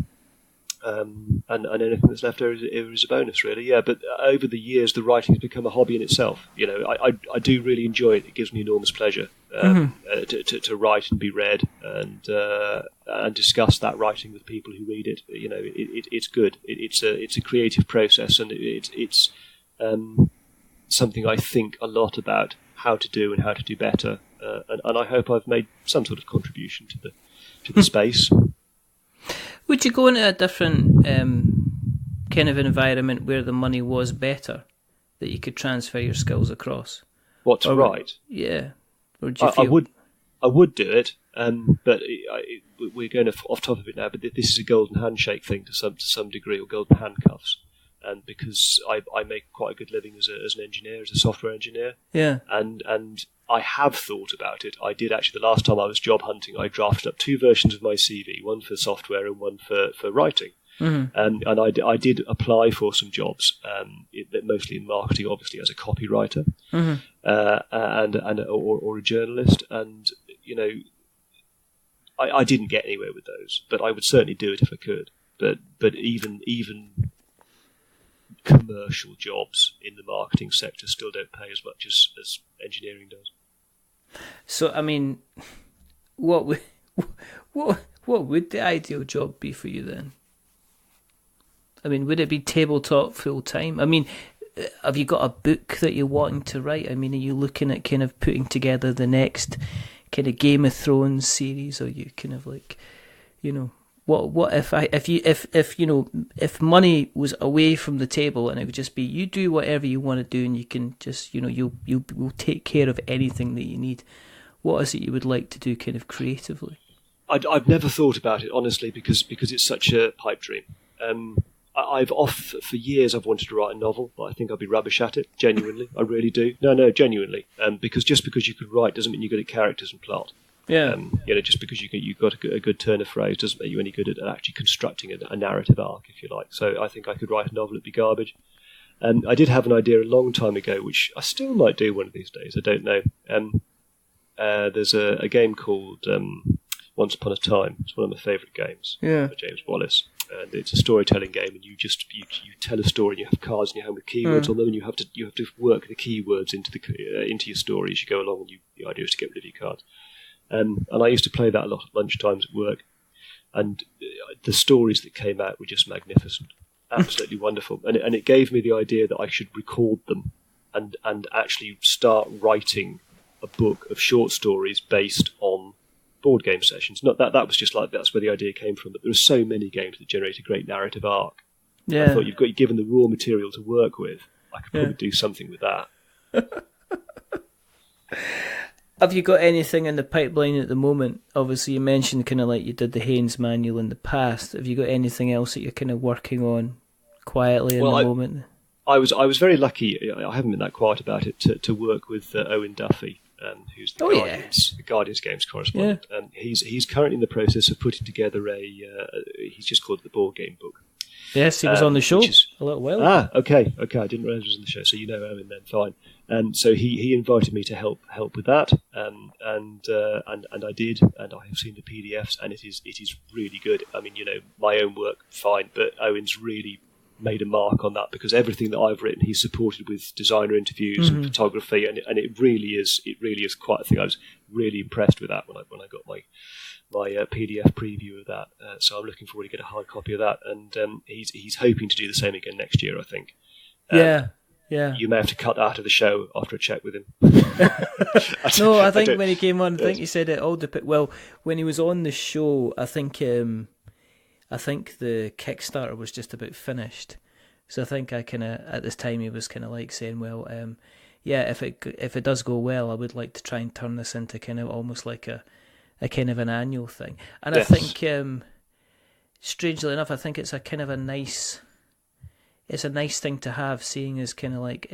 And anything that's left over is a bonus, really. Yeah, but over the years, the writing has become a hobby in itself. I do really enjoy it. It gives me enormous pleasure to write and be read and discuss that writing with people who read it. It's good. It's a creative process, and it's something I think a lot about how to do and how to do better, and I hope I've made some sort of contribution to the space. Would you go into a different kind of environment where the money was better, that you could transfer your skills across? What's right? Yeah. Or do you feel... I would do it, but we're going off top of it now. But this is a golden handshake thing to some degree, or golden handcuffs, and because I make quite a good living as an engineer, as a software engineer. Yeah. And I have thought about it. I did actually, the last time I was job hunting, I drafted up 2 versions of my CV, one for software and one for writing. Mm-hmm. And I did apply for some jobs, mostly in marketing, obviously as a copywriter, or a journalist. And I didn't get anywhere with those, but I would certainly do it if I could. But even commercial jobs in the marketing sector still don't pay as much as engineering does. So, I mean, what would the ideal job be for you then? I mean, would it be tabletop full time? I mean, have you got a book that you're wanting to write? I mean, are you looking at kind of putting together the next kind of Game of Thrones series? Or you kind of like, what if money was away from the table and it would just be you do whatever you want to do and you can just you'll take care of anything that you need. What is it you would like to do kind of creatively? I've never thought about it honestly because it's such a pipe dream. For years I've wanted to write a novel, but I think I'll be rubbish at it. Genuinely, I really do. No, genuinely. Because just because you can write doesn't mean you're good at characters and plot. Yeah. Just because you've got a good turn of phrase doesn't make you any good at actually constructing a narrative arc, if you like. So I think I could write a novel, it'd be garbage. I did have an idea a long time ago, which I still might do one of these days. I don't know. There's a game called Once Upon a Time. It's one of my favourite games. Yeah. By James Wallace. And it's a storytelling game, and you tell a story, and you have cards in your hand with keywords on them, and you have to work the keywords into your story as you go along. And the idea is to get rid of your cards. And I used to play that a lot at lunchtimes at work, and the stories that came out were just magnificent, absolutely wonderful. And it gave me the idea that I should record them and actually start writing a book of short stories based on board game sessions. Not that was just like that's where the idea came from, but there are so many games that generate a great narrative arc. Yeah. I thought you've given the raw material to work with. I could probably do something with that. Have you got anything in the pipeline at the moment? Obviously, you mentioned kind of like you did the Haynes Manual in the past. Have you got anything else that you're kind of working on quietly in the moment? I was very lucky. I haven't been that quiet about it to work with Owen Duffy. Who's the Guardians games correspondent. Yeah. He's currently in the process of putting together he's just called it the Board Game Book. Yes, he was on the show a little while ago. Okay. I didn't realise he was on the show, so you know Owen then, fine. So he invited me to help with that, and I did, and I have seen the PDFs, and it is really good. I mean, my own work, fine, but Owen's really made a mark on that because everything that I've written he's supported with designer interviews and photography, and it really is quite a thing. I was really impressed with that when I got my PDF preview of that, so I'm looking forward to get a hard copy of that, and he's hoping to do the same again next year, I think. Yeah. You may have to cut that out of the show after a check with him. No, I think when he came on, I think he said it all depends. Well, when he was on the show, I think the Kickstarter was just about finished, so I think at this time he was kind of like saying, well, if it does go well, I would like to try and turn this into kind of almost like a kind of an annual thing. And yes. I think, strangely enough, I think it's a kind of a nice thing to have, seeing as kind of like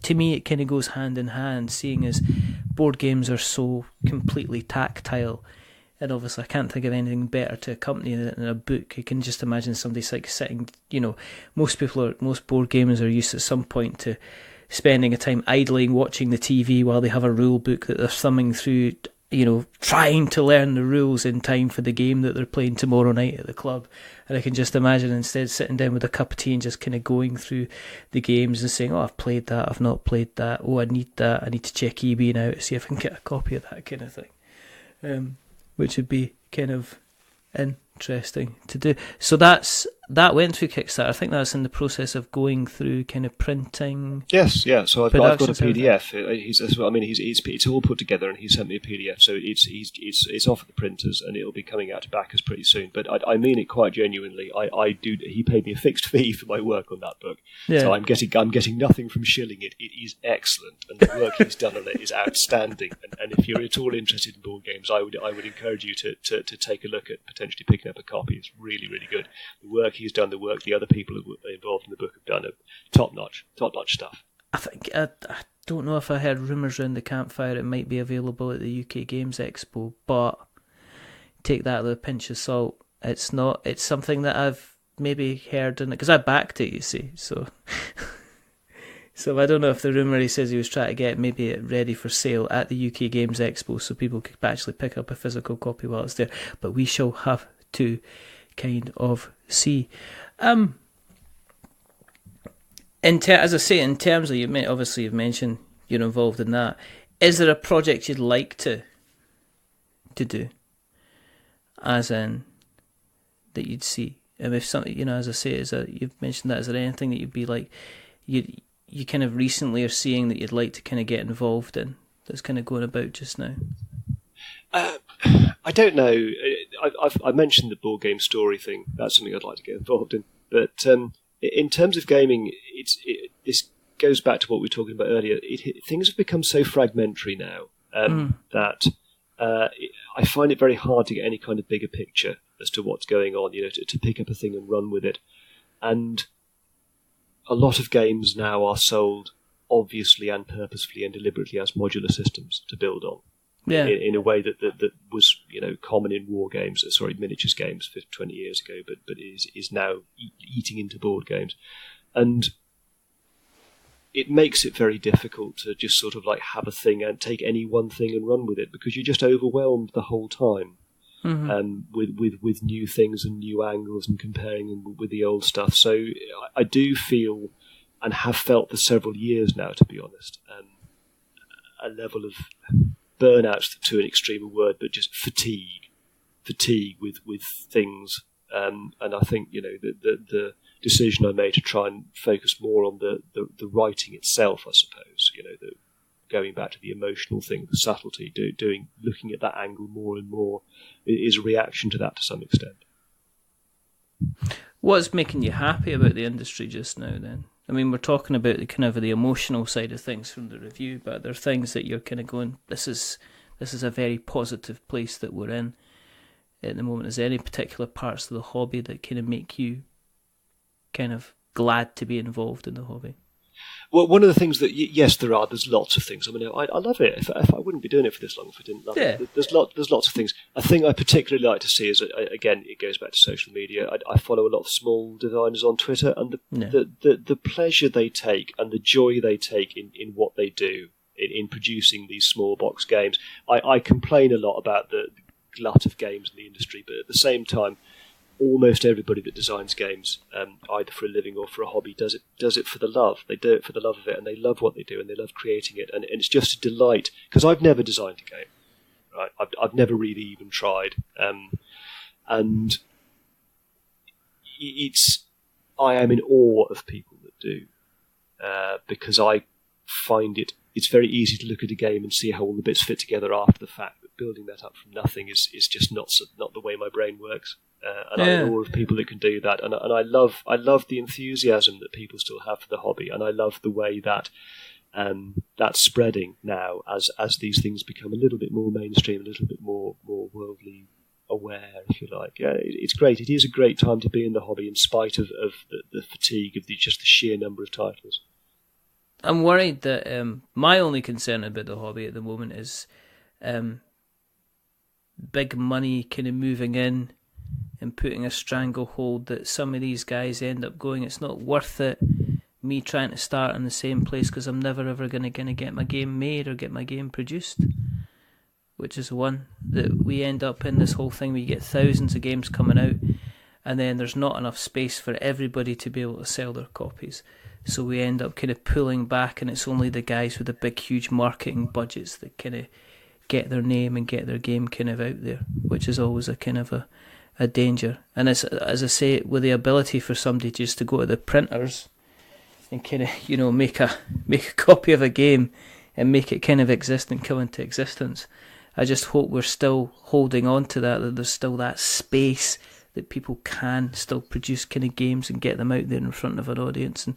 to me it kind of goes hand in hand, seeing as board games are so completely tactile. And obviously, I can't think of anything better to accompany it than a book. You can just imagine somebody like sitting. Most board gamers are used at some point to spending a time idling, watching the TV while they have a rule book that they're thumbing through. Trying to learn the rules in time for the game that they're playing tomorrow night at the club. And I can just imagine instead sitting down with a cup of tea and just kind of going through the games and saying, oh, I've played that, I've not played that, oh, I need that, I need to check eBay now to see if I can get a copy of that kind of thing. Which would be kind of interesting to do. So that's that went through Kickstarter. I think that's in the process of going through kind of printing. Yes, yeah. So I've got a PDF. Everything. It's all put together, and he sent me a PDF. So it's off at the printers, and it'll be coming out to backers pretty soon. But I mean it quite genuinely. I do. He paid me a fixed fee for my work on that book, so I'm getting nothing from shilling it. It is excellent, and the work he's done on it is outstanding. And if you're at all interested in board games, I would encourage you to take a look at potentially picking up a copy. It's really, really good. The work he's done, the work the other people involved in the book have done, are top-notch stuff. I think I don't know if I heard rumours around the campfire it might be available at the UK Games Expo, but take that with a pinch of salt. It's not. It's something that I've maybe heard in it because I backed it. You see, so I don't know if the rumour he says he was trying to get maybe it ready for sale at the UK Games Expo so people could actually pick up a physical copy while it's there. But we shall have to kind of see. As I say, in terms of obviously you've mentioned you're involved in that. Is there a project you'd like to do, as in that you'd see? And if something, as I say, you've mentioned that. Is there anything that you'd be like you kind of recently are seeing that you'd like to kind of get involved in that's kind of going about just now? I don't know. I mentioned the board game story thing. That's something I'd like to get involved in. But in terms of gaming, this goes back to what we were talking about earlier. Things have become so fragmentary now that I find it very hard to get any kind of bigger picture as to what's going on. To pick up a thing and run with it. And a lot of games now are sold obviously and purposefully and deliberately as modular systems to build on. Yeah. In a way that was common in war games, miniatures games 20 years ago, but is now eating into board games, and it makes it very difficult to just sort of like have a thing and take any one thing and run with it because you're just overwhelmed the whole time, with new things and new angles and comparing them with the old stuff. So I do feel and have felt for several years now, to be honest, a level of burnout's too an extreme a word, but just fatigue with things. And I think the decision I made to try and focus more on the writing itself, I suppose, going back to the emotional thing, the subtlety, looking at that angle more and more, is a reaction to that to some extent. What's making you happy about the industry just now, then? I mean, we're talking about the kind of the emotional side of things from the review, but there are things that you're kind of going, this is a very positive place that we're in at the moment. Is there any particular parts of the hobby that kind of make you kind of glad to be involved in the hobby? Well, one of the things that, yes, there's lots of things. I mean, I love it. If I wouldn't be doing it for this long if I didn't love it. There's lots of things. A thing I particularly like to see is, again, it goes back to social media. I follow a lot of small designers on Twitter, and the pleasure they take and the joy they take in what they do in producing these small box games. I complain a lot about the glut of games in the industry, but at the same time, almost everybody that designs games, either for a living or for a hobby, does it for the love. They do it for the love of it, and they love what they do, and they love creating it, and it's just a delight. Because I've never designed a game, right? I've never really even tried, and I am in awe of people that do, because I find it's very easy to look at a game and see how all the bits fit together after the fact. But building that up from nothing is just not the way my brain works. And I'm in awe of people that can do that, and I love the enthusiasm that people still have for the hobby, and I love the way that that's spreading now as these things become a little bit more mainstream, a little bit more worldly aware, if you like. Yeah, it's great. It is a great time to be in the hobby, in spite of the fatigue of just the sheer number of titles. I'm worried that my only concern about the hobby at the moment is big money kind of moving in and putting a stranglehold, that some of these guys end up going, it's not worth it, me trying to start in the same place because I'm never ever going to get my game made or get my game produced, which is one that we end up in this whole thing where you get thousands of games coming out and then there's not enough space for everybody to be able to sell their copies. So we end up kind of pulling back, and it's only the guys with the big, huge marketing budgets that kind of get their name and get their game kind of out there, which is always a kind of a danger. And as I say, with the ability for somebody just to go to the printers and kind of, make a copy of a game and make it kind of exist and come into existence. I just hope we're still holding on to that there's still that space that people can still produce kind of games and get them out there in front of an audience and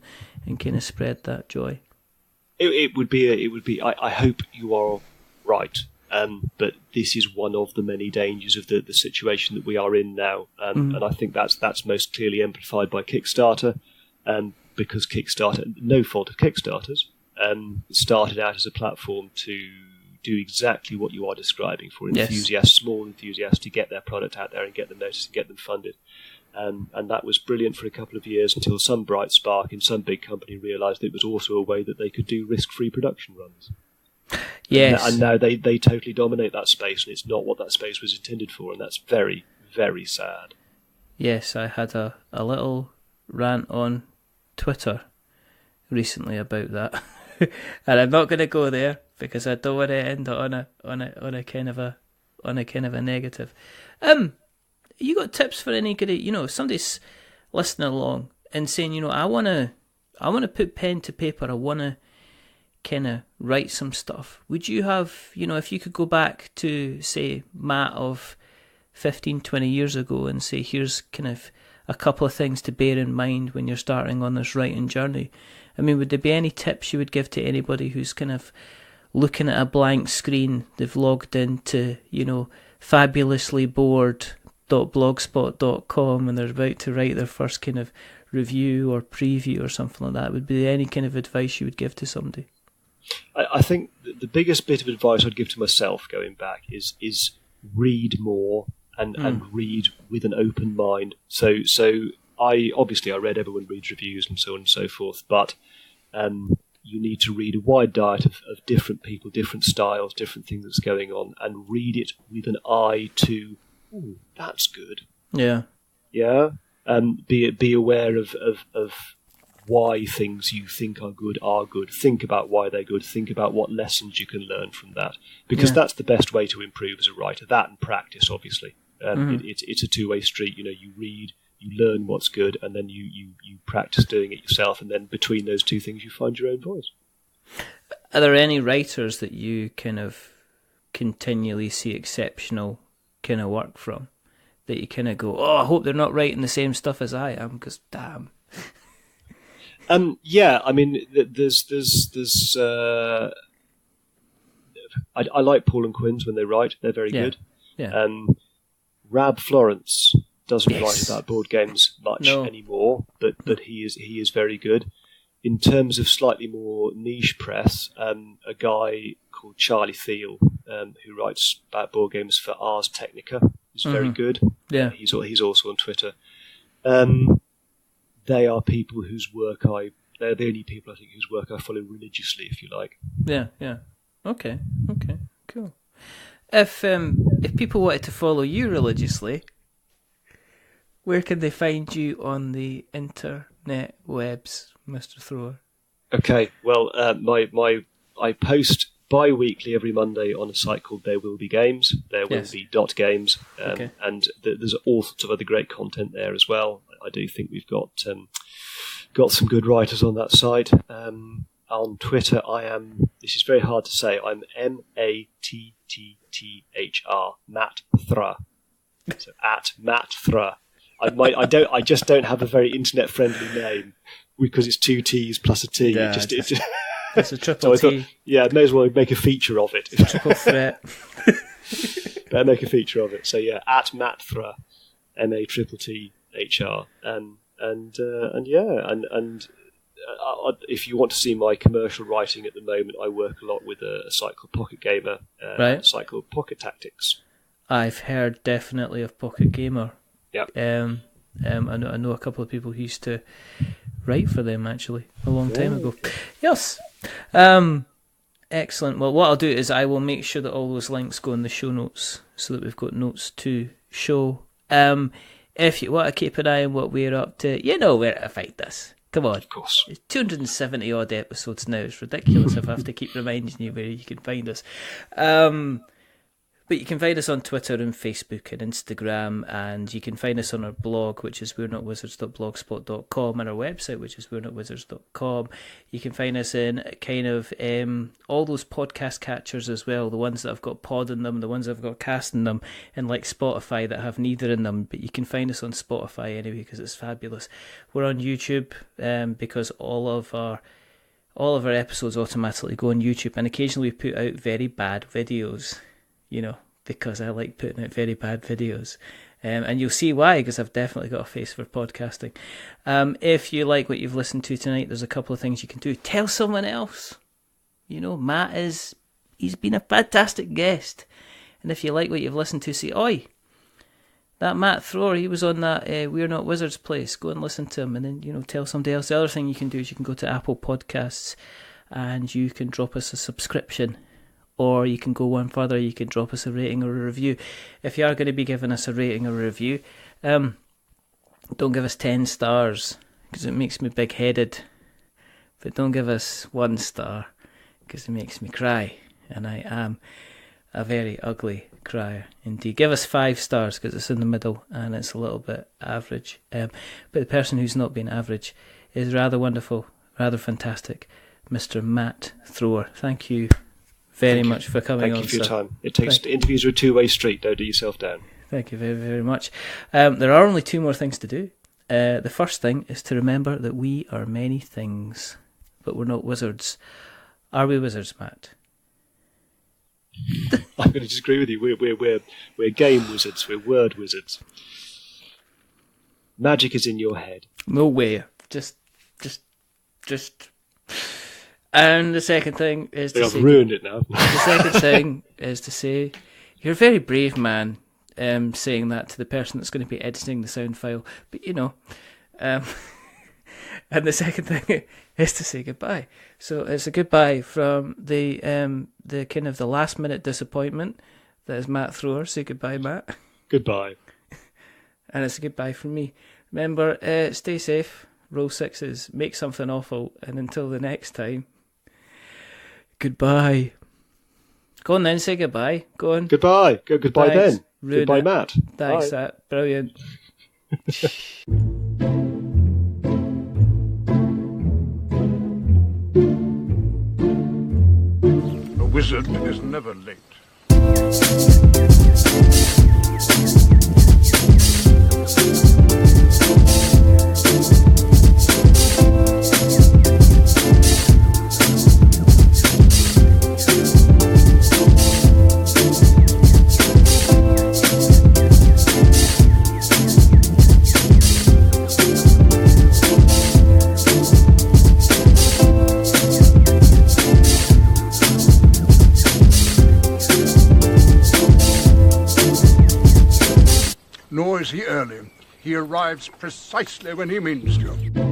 kind of spread that joy. It would be. I hope you are right, but this is one of the many dangers of the situation that we are in now, and I think that's most clearly amplified by Kickstarter, because Kickstarter, no fault of Kickstarter's, started out as a platform to do exactly what you are describing for enthusiasts, small enthusiasts, to get their product out there and get them noticed and get them funded. And that was brilliant for a couple of years until some bright spark in some big company realised it was also a way that they could do risk-free production runs. Yes. And now they totally dominate that space, and it's not what that space was intended for, and that's very, very sad. Yes, I had a little rant on Twitter recently about that. And I'm not going to go there because I don't want to end on a kind of a negative. You got tips for any good? If somebody's listening along and saying, I want to put pen to paper. I want to kind of write some stuff. Would you have, if you could go back to say Matt of 15, 20 years ago and say, here's kind of a couple of things to bear in mind when you're starting on this writing journey. I mean, would there be any tips you would give to anybody who's kind of looking at a blank screen? They've logged into, fabulouslybored.blogspot.com and they're about to write their first kind of review or preview or something like that. Would there be any kind of advice you would give to somebody? I think the biggest bit of advice I'd give to myself going back is read more and read with an open mind. So I read Everyone Reads Reviews and so on and so forth, but you need to read a wide diet of different people, different styles, different things that's going on, and read it with an eye to, that's good. Yeah. Yeah? Be aware of why things you think are good. Think about why they're good. Think about what lessons you can learn from that. Because that's the best way to improve as a writer. That and practice, obviously. It's a two-way street. You read, you learn what's good, and then you practice doing it yourself, and then between those two things you find your own voice. Are there any writers that you kind of continually see exceptional kind of work from, that you kind of go, I hope they're not writing the same stuff as I am, because damn. Yeah, I mean, there's I like Paul and Quinn's when they write. They're very good. Yeah. Rab Florence doesn't write about board games much anymore, but he is very good. In terms of slightly more niche press, a guy called Charlie Thiel, who writes about board games for Ars Technica, is very good. Yeah, he's also on Twitter. They are people whose work they're the only people I think whose work I follow religiously, if you like. Yeah. Okay, cool. If people wanted to follow you religiously, where can they find you on the internet webs, Mr. Thrower? Okay, well, I post bi-weekly every Monday on a site called There Will Be Games. There will be .games, and there's all sorts of other great content there as well. I do think we've got some good writers on that site. On Twitter, I am. This is very hard to say. I'm MATTTHR, Matt Thra. So at Matt Thra. I just don't have a very internet friendly name because it's two T's plus a T. Yeah, it's a triple so T. I may as well make a feature of it. Triple threat. Better make a feature of it. So at Matt Thra, MATTTHR, and if you want to see my commercial writing at the moment, I work a lot with a site called Pocket Gamer, a site called Pocket Tactics. I've heard definitely of Pocket Gamer. Yeah. I know a couple of people who used to write for them actually a long time ago. Okay. Yes. Excellent. Well, what I'll do is I will make sure that all those links go in the show notes so that we've got notes to show. If you want to keep an eye on what we're up to, you know where to find us. Come on. Of course. It's 270 odd episodes now. It's ridiculous if I have to keep reminding you where you can find us. But you can find us on Twitter and Facebook and Instagram, and you can find us on our blog, which is we'renotwizards.blogspot.com, and our website, which is we'renotwizards.com. You can find us in kind of all those podcast catchers as well, the ones that have got pod in them, the ones that have got cast in them, and like Spotify that have neither in them. But you can find us on Spotify anyway, because it's fabulous. We're on YouTube because all of our episodes automatically go on YouTube, and occasionally we put out very bad videos, because I like putting out very bad videos. And you'll see why, because I've definitely got a face for podcasting. If you like what you've listened to tonight, there's a couple of things you can do. Tell someone else. Matt he's been a fantastic guest. And if you like what you've listened to, say, oi, that Matt Thrower, he was on that We're Not Wizards place. Go and listen to him, and then, tell somebody else. The other thing you can do is you can go to Apple Podcasts and you can drop us a subscription. Or you can go one further, you can drop us a rating or a review. If you are going to be giving us a rating or a review, don't give us 10 stars, because it makes me big-headed. But don't give us 1 star, because it makes me cry. And I am a very ugly crier indeed. Give us 5 stars, because it's in the middle and it's a little bit average. But the person who's not been average is rather wonderful, rather fantastic, Mr. Matt Thrower. Thank you very much for coming on. Thank you for your time. Interviews are a two-way street. Don't do yourself down. Thank you very, very much. There are only 2 more things to do. The first thing is to remember that we are many things, but we're not wizards. Are we wizards, Matt? I'm going to disagree with you. We're game wizards. We're word wizards. Magic is in your head. No way. Just. And the second thing is to say... I've ruined it now. The second thing is to say, you're a very brave man, saying that to the person that's going to be editing the sound file. But, and the second thing is to say goodbye. So it's a goodbye from the kind of the last minute disappointment that is Matt Thrower. Say goodbye, Matt. Goodbye. And it's a goodbye from me. Remember, stay safe, roll 6s, make something awful, and until the next time, goodbye. Go on then, say goodbye. Go on. Goodbye. Goodbye Thanks. then. Goodbye, Matt. Thanks, Bye. that. Brilliant. A wizard is never late. Nor is he early. He arrives precisely when he means to.